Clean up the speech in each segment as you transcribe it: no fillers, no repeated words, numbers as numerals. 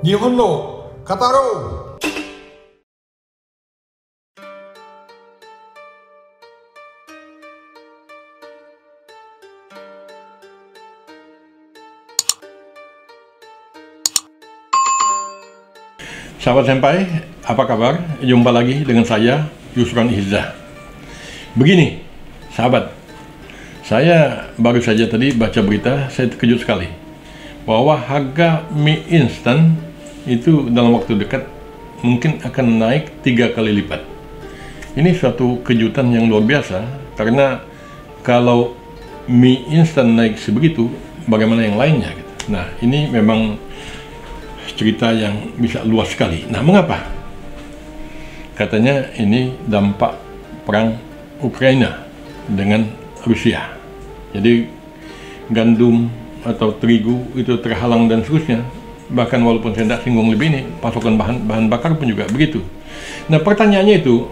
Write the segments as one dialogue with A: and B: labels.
A: 日本の語ろう。
B: Sahabat senpai, apa kabar? Jumpa lagi dengan saya, Yusron Izzah. Begini, sahabat, saya baru saja tadi baca berita, saya terkejut sekali bahwa harga mie instan itu dalam waktu dekat mungkin akan naik 3 kali lipat. Ini suatu kejutan yang luar biasa, karena kalau mie instan naik sebegitu, bagaimana yang lainnya gitu. Nah, ini memang cerita yang bisa luas sekali. Nah, mengapa? Katanya ini dampak perang Ukraina dengan Rusia. Jadi gandum atau terigu itu terhalang dan seterusnya. Bahkan walaupun saya tidak singgung lebih ini, pasokan bahan bakar pun juga begitu. Nah, pertanyaannya itu,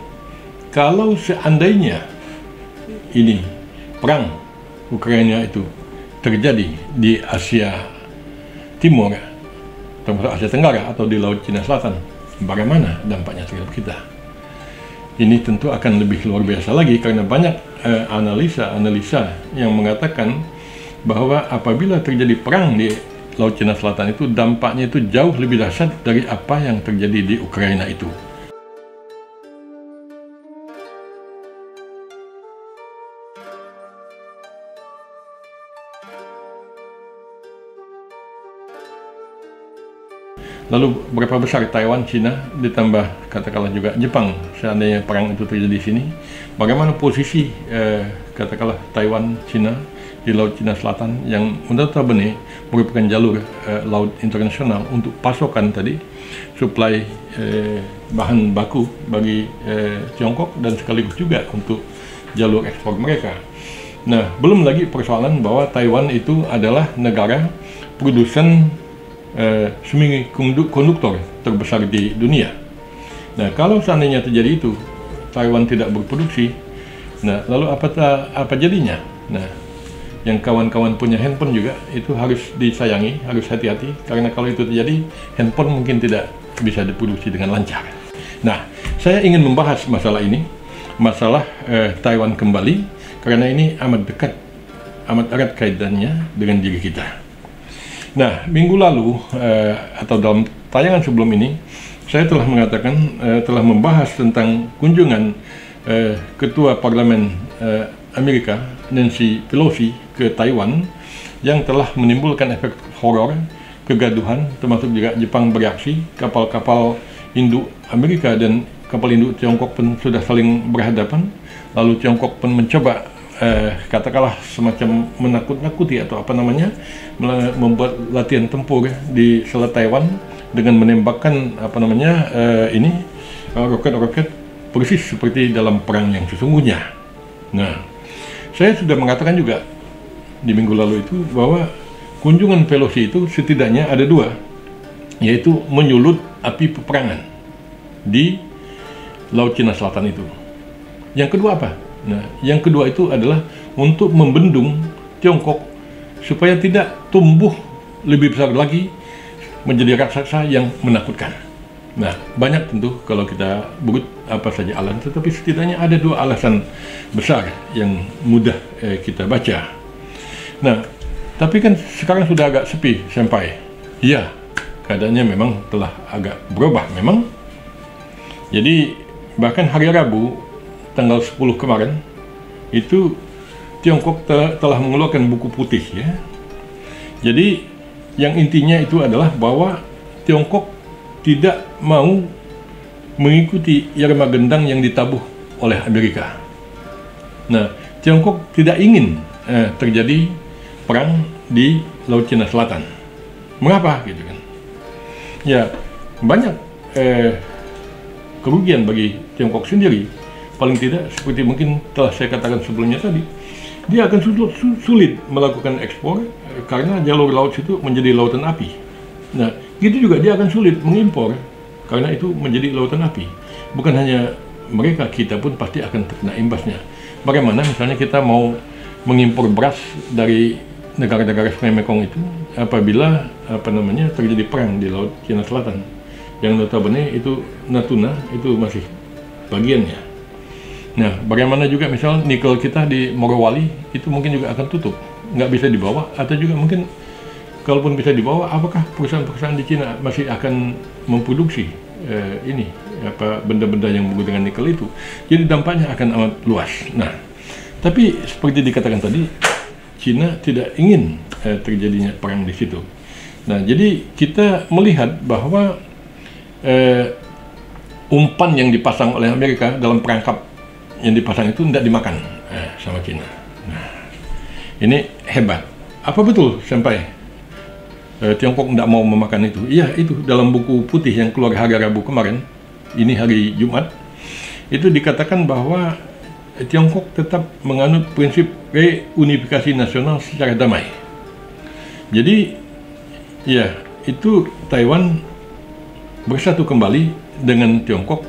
B: kalau seandainya ini perang Ukraina itu terjadi di Asia Timur, termasuk Asia Tenggara atau di Laut Cina Selatan, bagaimana dampaknya terhadap kita? Ini tentu akan lebih luar biasa lagi, karena banyak analisa yang mengatakan bahwa apabila terjadi perang di Laut Cina Selatan itu, dampaknya itu jauh lebih dahsyat dari apa yang terjadi di Ukraina itu. Lalu berapa besar Taiwan, Cina, ditambah katakanlah juga Jepang, seandainya perang itu terjadi di sini, bagaimana posisi katakanlah Taiwan, Cina di Laut Cina Selatan yang notabene merupakan jalur laut internasional untuk pasokan tadi, suplai bahan baku bagi Tiongkok dan sekaligus juga untuk jalur ekspor mereka. Nah, belum lagi persoalan bahwa Taiwan itu adalah negara produsen semikonduktor terbesar di dunia. Nah, kalau seandainya terjadi itu, Taiwan tidak berproduksi, nah lalu apa jadinya? Nah, yang kawan-kawan punya handphone juga itu harus disayangi, harus hati-hati, karena kalau itu terjadi, handphone mungkin tidak bisa diproduksi dengan lancar. Nah, saya ingin membahas masalah ini, masalah Taiwan kembali, karena ini amat dekat, amat erat kaitannya dengan diri kita. Nah, minggu lalu atau dalam tayangan sebelum ini, saya telah mengatakan, telah membahas tentang kunjungan Ketua Parlemen Amerika, Nancy Pelosi, ke Taiwan, yang telah menimbulkan efek horor, kegaduhan, termasuk juga Jepang bereaksi, kapal-kapal induk Amerika dan kapal induk Tiongkok pun sudah saling berhadapan, lalu Tiongkok pun mencoba katakanlah semacam menakut-nakuti atau apa namanya, membuat latihan tempur di Selat Taiwan dengan menembakkan apa namanya ini roket-roket persis seperti dalam perang yang sesungguhnya. Nah, saya sudah mengatakan juga di minggu lalu itu bahwa kunjungan Pelosi itu setidaknya ada dua, yaitu menyulut api peperangan di Laut Cina Selatan itu. Yang kedua apa? Nah, yang kedua itu adalah untuk membendung Tiongkok supaya tidak tumbuh lebih besar lagi menjadi raksasa yang menakutkan. Nah, banyak tentu kalau kita burut apa saja alasan, tetapi setidaknya ada dua alasan besar yang mudah kita baca. Nah, tapi kan sekarang sudah agak sepi, senpai. Iya, keadaannya memang telah agak berubah memang. Jadi bahkan hari Rabu tanggal 10 kemarin itu Tiongkok telah mengeluarkan buku putih ya. Jadi yang intinya itu adalah bahwa Tiongkok tidak mau mengikuti irama gendang yang ditabuh oleh Amerika. Nah, Tiongkok tidak ingin terjadi perang di Laut Cina Selatan. Mengapa gitu kan? Ya, banyak kerugian bagi Tiongkok sendiri. Paling tidak, seperti mungkin telah saya katakan sebelumnya tadi, dia akan sulit melakukan ekspor karena jalur laut itu menjadi lautan api. Nah, gitu juga dia akan sulit mengimpor karena itu menjadi lautan api. Bukan hanya mereka, kita pun pasti akan terkena imbasnya. Bagaimana misalnya kita mau mengimpor beras dari negara-negara Sungai Mekong itu apabila terjadi perang di Laut Cina Selatan, yang notabene itu Natuna itu masih bagiannya. Nah, bagaimana juga misal nikel kita di Morowali itu mungkin juga akan tutup, nggak bisa dibawa, atau juga mungkin kalaupun bisa dibawa, apakah perusahaan-perusahaan di Cina masih akan memproduksi benda-benda yang berhubungan dengan nikel itu? Jadi dampaknya akan amat luas. Nah, tapi seperti dikatakan tadi, Cina tidak ingin terjadinya perang di situ. Nah, jadi kita melihat bahwa umpan yang dipasang oleh Amerika dalam perangkap yang dipasang itu tidak dimakan sama Cina. Nah, ini hebat. Apa betul sampai Tiongkok tidak mau memakan itu? Iya, itu dalam buku putih yang keluar hari Rabu kemarin, ini hari Jumat, itu dikatakan bahwa Tiongkok tetap menganut prinsip reunifikasi nasional secara damai. Jadi, ya, itu Taiwan bersatu kembali dengan Tiongkok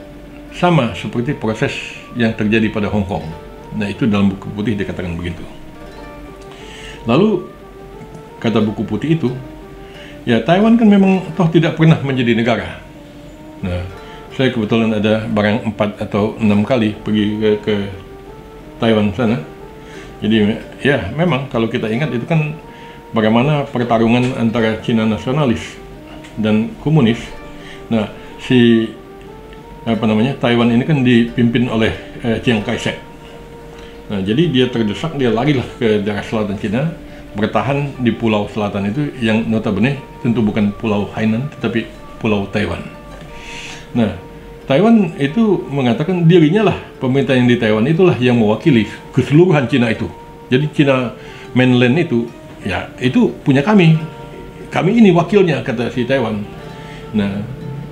B: sama seperti proses yang terjadi pada Hong Kong. Nah, itu dalam buku putih dikatakan begitu. Lalu, kata buku putih itu, ya Taiwan kan memang toh tidak pernah menjadi negara. Nah, saya kebetulan ada barang 4 atau 6 kali pergi ke Taiwan sana. Jadi ya memang kalau kita ingat itu kan bagaimana pertarungan antara Cina nasionalis dan komunis. Nah, si Taiwan ini kan dipimpin oleh Chiang Kai-shek. Nah, jadi dia terdesak, dia larilah ke daerah selatan Cina, bertahan di pulau selatan itu yang notabene tentu bukan pulau Hainan tetapi pulau Taiwan. Nah, Taiwan itu mengatakan dirinya lah pemerintah yang di Taiwan itulah yang mewakili keseluruhan Cina itu. Jadi Cina mainland itu ya itu punya kami ini wakilnya, kata si Taiwan. Nah,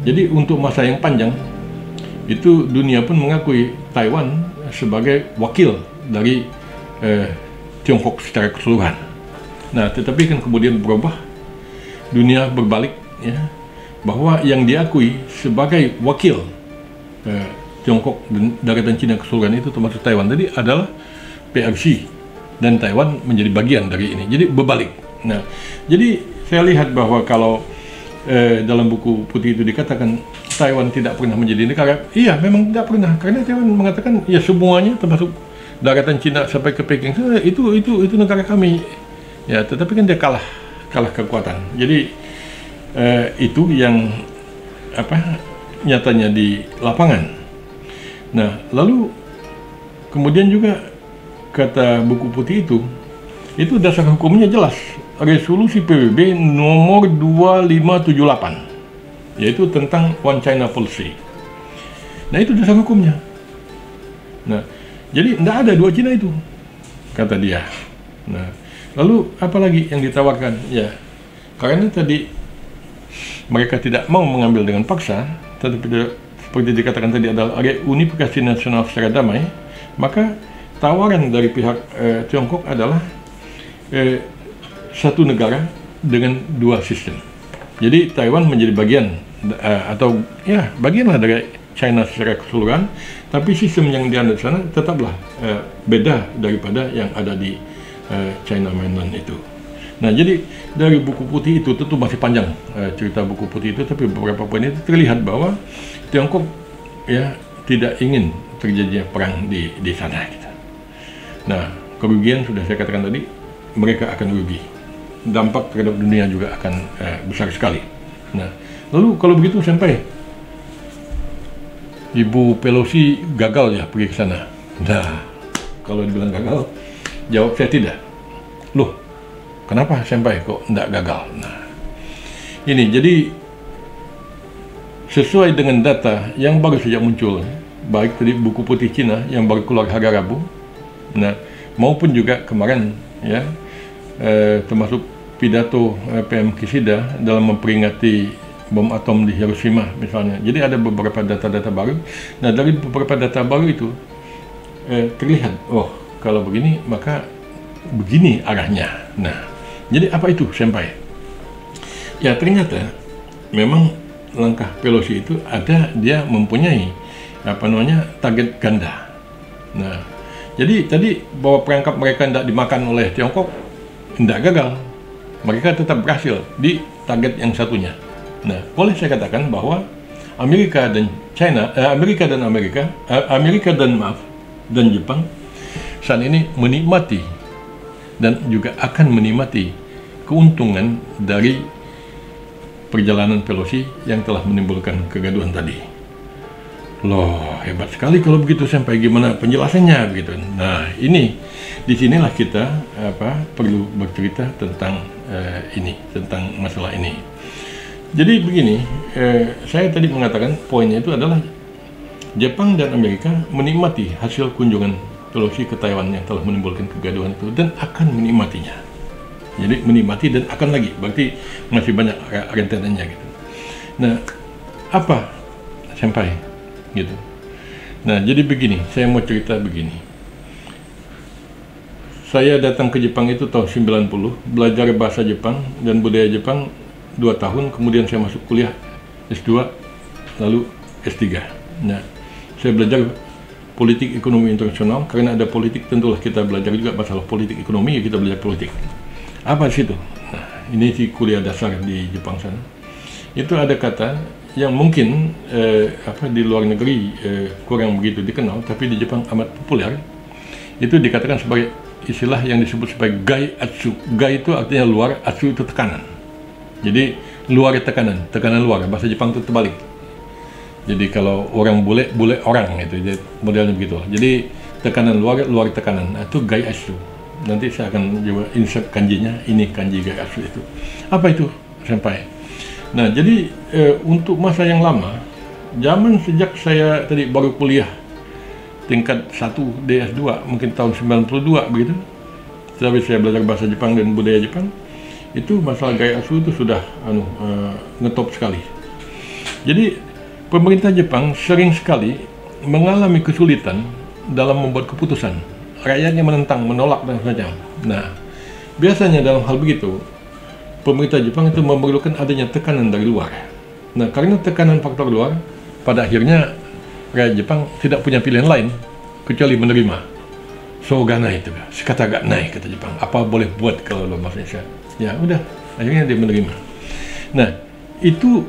B: jadi untuk masa yang panjang itu dunia pun mengakui Taiwan sebagai wakil dari Tiongkok secara keseluruhan. Nah, tetapi kan kemudian berubah, dunia berbalik, ya, bahwa yang diakui sebagai wakil Tiongkok dan daratan Cina keseluruhan itu termasuk Taiwan tadi adalah PRC, dan Taiwan menjadi bagian dari ini. Jadi berbalik. Nah, jadi saya lihat bahwa kalau dalam buku putih itu dikatakan Taiwan tidak pernah menjadi negara, iya memang tidak pernah, karena Taiwan mengatakan ya semuanya termasuk daratan Cina sampai ke Peking itu negara kami. Ya, tetapi kan dia kalah kekuatan. Jadi itu yang nyatanya di lapangan. Nah, lalu kemudian juga kata buku putih itu dasar hukumnya jelas, resolusi PBB nomor 2578, yaitu tentang One China Policy. Nah, itu dasar hukumnya. Nah, jadi tidak ada dua Cina itu, kata dia. Nah, lalu apa lagi yang ditawarkan? Ya, karena tadi mereka tidak mau mengambil dengan paksa, tetapi seperti dikatakan tadi adalah reunifikasi nasional secara damai, maka tawaran dari pihak Tiongkok adalah satu negara dengan dua sistem. Jadi Taiwan menjadi bagian atau ya bagianlah dari China secara keseluruhan, tapi sistem yang dianut di sana tetaplah beda daripada yang ada di China mainland itu. Nah, jadi dari buku putih itu tentu masih panjang cerita buku putih itu, tapi beberapa poin itu terlihat bahwa Tiongkok ya tidak ingin terjadinya perang di sana gitu. Nah, kerugian sudah saya katakan tadi, mereka akan rugi. Dampak terhadap dunia juga akan besar sekali. Nah, lalu kalau begitu sampai Ibu Pelosi gagal ya pergi ke sana. Nah, kalau dibilang gagal, jawab saya tidak. Loh, kenapa sampai kok tidak gagal? Nah, ini jadi sesuai dengan data yang baru saja muncul, baik tadi buku putih Cina yang baru keluar hari Rabu, nah maupun juga kemarin ya termasuk pidato PM Kishida dalam memperingati bom atom di Hiroshima misalnya. Jadi ada beberapa data-data baru. Nah, dari beberapa data baru itu terlihat, oh kalau begini maka begini arahnya. Nah, jadi apa itu sampai? Ya ternyata memang langkah Pelosi itu ada, dia mempunyai target ganda. Nah, jadi tadi bahwa perangkap mereka tidak dimakan oleh Tiongkok, tidak gagal, mereka tetap berhasil di target yang satunya. Nah, boleh saya katakan bahwa Amerika dan Jepang saat ini menikmati dan juga akan menikmati keuntungan dari perjalanan Pelosi yang telah menimbulkan kegaduhan tadi. Loh, hebat sekali kalau begitu, sampai gimana penjelasannya begitu. Nah, disinilah kita perlu bercerita tentang tentang masalah ini. Jadi begini, saya tadi mengatakan poinnya itu adalah Jepang dan Amerika menikmati hasil kunjungan Pelosi ke Taiwan yang telah menimbulkan kegaduhan itu dan akan menikmatinya. Jadi menikmati dan akan lagi, berarti masih banyak rentenannya gitu. Nah, apa sampai gitu. Nah, jadi begini, saya mau cerita begini. Saya datang ke Jepang itu tahun 90, belajar bahasa Jepang dan budaya Jepang 2 tahun, kemudian saya masuk kuliah S2, lalu S3. Nah, saya belajar politik ekonomi internasional, karena ada politik tentulah kita belajar juga masalah politik ekonomi, ya kita belajar politik. Apa di situ? Nah, ini si kuliah dasar di Jepang sana. Itu ada kata yang mungkin di luar negeri kurang begitu dikenal, tapi di Jepang amat populer. Itu dikatakan sebagai istilah yang disebut sebagai gai atsu. Gai itu artinya luar, atsu itu tekanan. Jadi luar tekanan luar. Bahasa Jepang itu terbalik. Jadi kalau orang bule orang itu, jadi modelnya begitu. Jadi tekanan luar tekanan. Nah, itu gai atsu. Nanti saya akan coba insert kanjinya. Ini kanji gai atsu itu. Apa itu sampai? Nah, jadi untuk masa yang lama, zaman sejak saya tadi baru kuliah tingkat 1 DS2, mungkin tahun 92 begitu. Tapi saya belajar bahasa Jepang dan budaya Jepang. Itu masalah gai atsu itu sudah ngetop sekali. Jadi pemerintah Jepang sering sekali mengalami kesulitan dalam membuat keputusan. Rakyatnya menentang, menolak dan sebagainya. Nah, biasanya dalam hal begitu, pemerintah Jepang itu memerlukan adanya tekanan dari luar. Nah, karena tekanan faktor luar, pada akhirnya rakyat Jepang tidak punya pilihan lain kecuali menerima. Shoganai itu, shikataganai kata Jepang. Apa boleh buat kalau lo maksudnya? Ya udah, akhirnya dia menerima. Nah, itu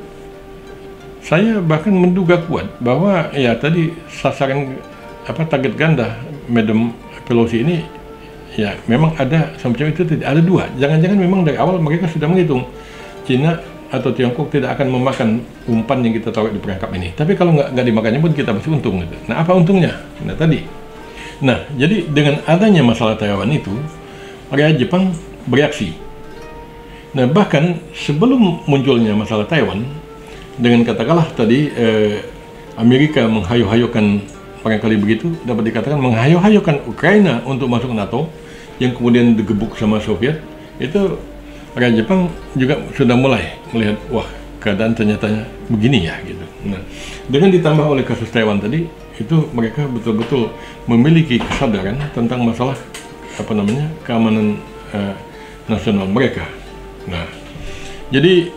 B: saya bahkan menduga kuat bahwa ya tadi sasaran target ganda Madam Pelosi ini ya memang ada semacam itu, ada 2. Jangan-jangan memang dari awal mereka sudah menghitung Cina atau Tiongkok tidak akan memakan umpan yang kita taruh di perangkap ini. Tapi kalau nggak dimakannya pun kita masih untung gitu. Nah, apa untungnya? Nah tadi. Nah, jadi dengan adanya masalah Taiwan itu, rakyat Jepang bereaksi. Nah, bahkan sebelum munculnya masalah Taiwan, dengan katakanlah tadi Amerika menghayu-hayukan, barangkali begitu dapat dikatakan menghayu-hayukan Ukraina untuk masuk NATO, yang kemudian digebuk sama Soviet, itu rakyat Jepang juga sudah mulai melihat, wah keadaan ternyata begini ya gitu. Nah, dengan ditambah oleh kasus Taiwan tadi, itu mereka betul-betul memiliki kesadaran tentang masalah keamanan nasional mereka. Nah, jadi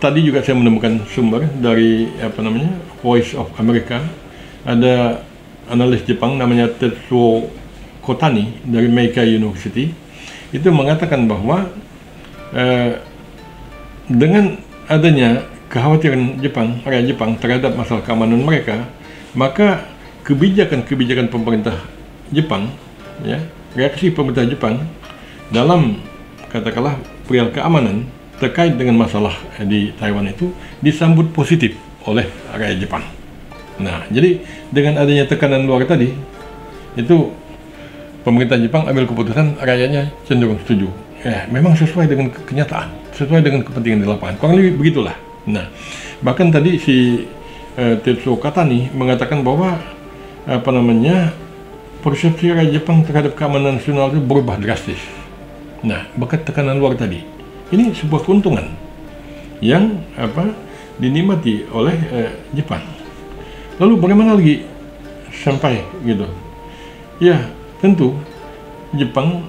B: tadi juga saya menemukan sumber dari Voice of America. Ada analis Jepang namanya Tetsuo Kotani dari Meikei University. Itu mengatakan bahwa dengan adanya kekhawatiran rakyat Jepang terhadap masalah keamanan mereka, maka kebijakan pemerintah Jepang, ya, reaksi pemerintah Jepang dalam katakanlah perihal keamanan terkait dengan masalah di Taiwan itu disambut positif oleh rakyat Jepang. Nah, jadi dengan adanya tekanan luar tadi, itu pemerintah Jepang ambil keputusan, rakyatnya cenderung setuju. Ya, memang sesuai dengan kenyataan, sesuai dengan kepentingan di lapangan. Kurang lebih begitulah. Nah, bahkan tadi si Tetsuo Katani mengatakan bahwa persepsi rakyat Jepang terhadap keamanan nasional itu berubah drastis. Nah, berkat tekanan luar tadi, ini sebuah keuntungan yang dinikmati oleh Jepang. Lalu bagaimana lagi sampai gitu? Ya, tentu Jepang,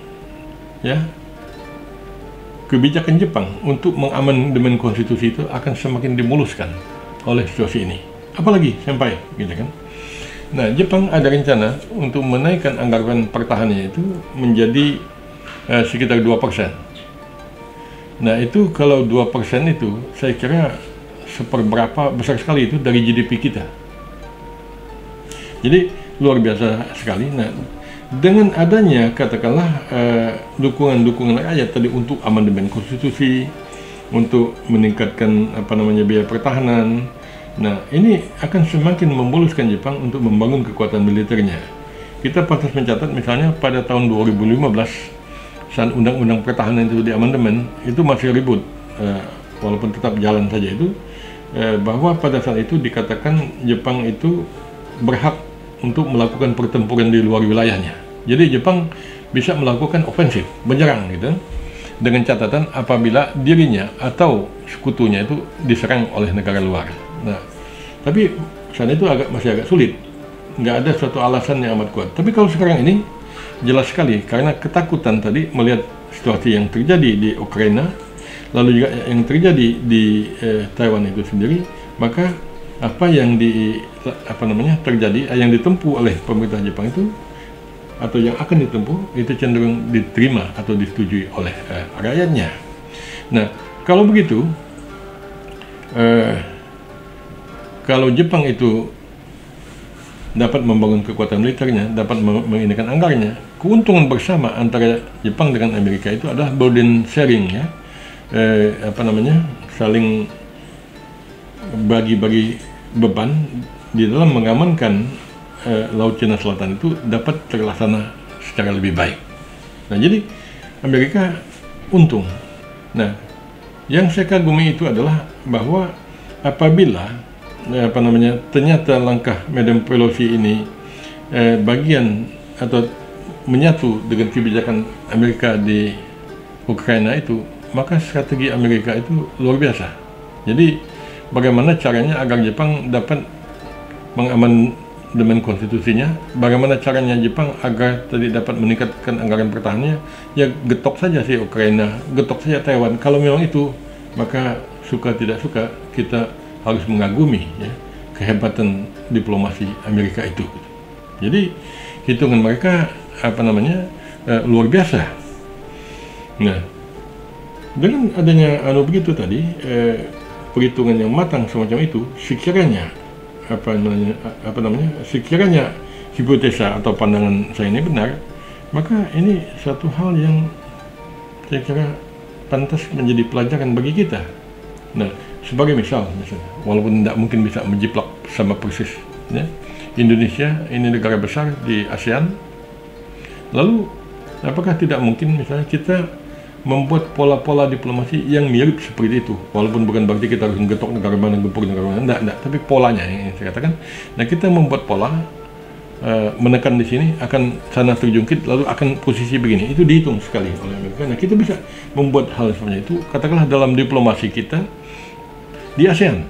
B: ya, kebijakan Jepang untuk mengamandemen konstitusi itu akan semakin dimuluskan oleh situasi ini. Apalagi sampai gitu kan? Nah, Jepang ada rencana untuk menaikkan anggaran pertahanannya itu menjadi sekitar 2%. Nah itu kalau 2% itu saya kira seperberapa besar sekali itu dari GDP kita. Jadi luar biasa sekali. Nah dengan adanya katakanlah dukungan-dukungan rakyat tadi untuk amandemen konstitusi, untuk meningkatkan biaya pertahanan. Nah, ini akan semakin memuluskan Jepang untuk membangun kekuatan militernya. Kita pantas mencatat misalnya pada tahun 2015 saat undang-undang pertahanan itu di amandemen, itu masih ribut, walaupun tetap jalan saja itu, bahwa pada saat itu dikatakan Jepang itu berhak untuk melakukan pertempuran di luar wilayahnya. Jadi Jepang bisa melakukan ofensif, menyerang gitu, dengan catatan apabila dirinya atau sekutunya itu diserang oleh negara luar. Nah, tapi saat itu masih agak sulit, nggak ada suatu alasan yang amat kuat. Tapi kalau sekarang ini jelas sekali karena ketakutan tadi melihat situasi yang terjadi di Ukraina, lalu juga yang terjadi di Taiwan itu sendiri, maka apa yang terjadi, yang ditempuh oleh pemerintah Jepang itu atau yang akan ditempuh itu cenderung diterima atau disetujui oleh rakyatnya. Nah, kalau begitu, kalau Jepang itu dapat membangun kekuatan militernya, dapat menginikan anggarannya, keuntungan bersama antara Jepang dengan Amerika itu adalah burden sharing, ya, saling bagi-bagi beban di dalam mengamankan Laut Cina Selatan itu dapat terlaksana secara lebih baik. Nah, jadi Amerika untung. Nah, yang saya kagumi itu adalah bahwa apabila ternyata langkah Madam Pelosi ini bagian atau menyatu dengan kebijakan Amerika di Ukraina itu, maka strategi Amerika itu luar biasa. Jadi bagaimana caranya agar Jepang dapat mengamandemen konstitusinya, bagaimana caranya Jepang agar tadi dapat meningkatkan anggaran pertahanannya, ya getok saja si Ukraina, getok saja Taiwan. Kalau memang itu, maka suka tidak suka kita harus mengagumi, ya, kehebatan diplomasi Amerika itu. Jadi hitungan mereka luar biasa. Nah, dengan adanya begitu tadi, perhitungan yang matang semacam itu, sekiranya sekiranya hipotesa atau pandangan saya ini benar, maka ini satu hal yang saya kira pantas menjadi pelajaran bagi kita. Nah, sebagai misalnya, walaupun tidak mungkin bisa menjiplak sama persis, ya, Indonesia ini negara besar di ASEAN, lalu apakah tidak mungkin misalnya kita membuat pola-pola diplomasi yang mirip seperti itu, walaupun bukan berarti kita harus menggetok negara mana, gempur negara mana, enggak, tapi polanya yang saya katakan. Nah, kita membuat pola, menekan di sini, akan sana terjungkit, lalu akan posisi begini, itu dihitung sekali oleh Amerika. Nah, kita bisa membuat hal seperti itu, katakanlah dalam diplomasi kita di ASEAN,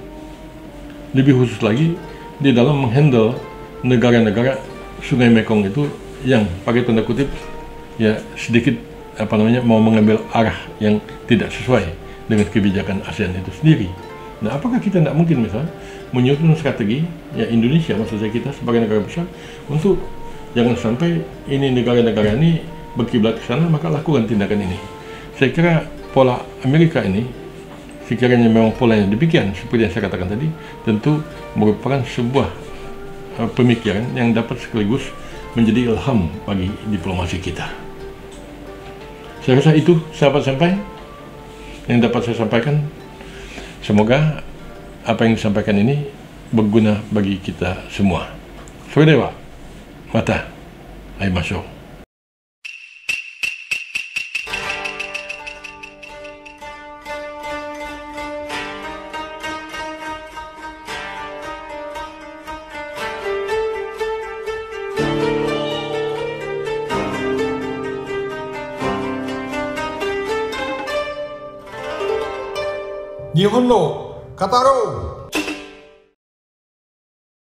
B: lebih khusus lagi di dalam menghandle negara-negara Sungai Mekong itu yang pakai tanda kutip ya sedikit mau mengambil arah yang tidak sesuai dengan kebijakan ASEAN itu sendiri. Nah, apakah kita tidak mungkin misalnya menyusun strategi, ya Indonesia maksud saya, kita sebagai negara besar, untuk jangan sampai ini negara-negara ini berkiblat ke sana, maka lakukan tindakan ini. Saya kira pola Amerika ini, sekiranya memang polanya demikian seperti yang saya katakan tadi, tentu merupakan sebuah pemikiran yang dapat sekaligus menjadi ilham bagi diplomasi kita. Saya rasa itu, sahabat senpai, yang dapat saya sampaikan. Semoga apa yang disampaikan ini berguna bagi kita semua. Soredewa, mata aimashou.
A: Nihon no Kataro!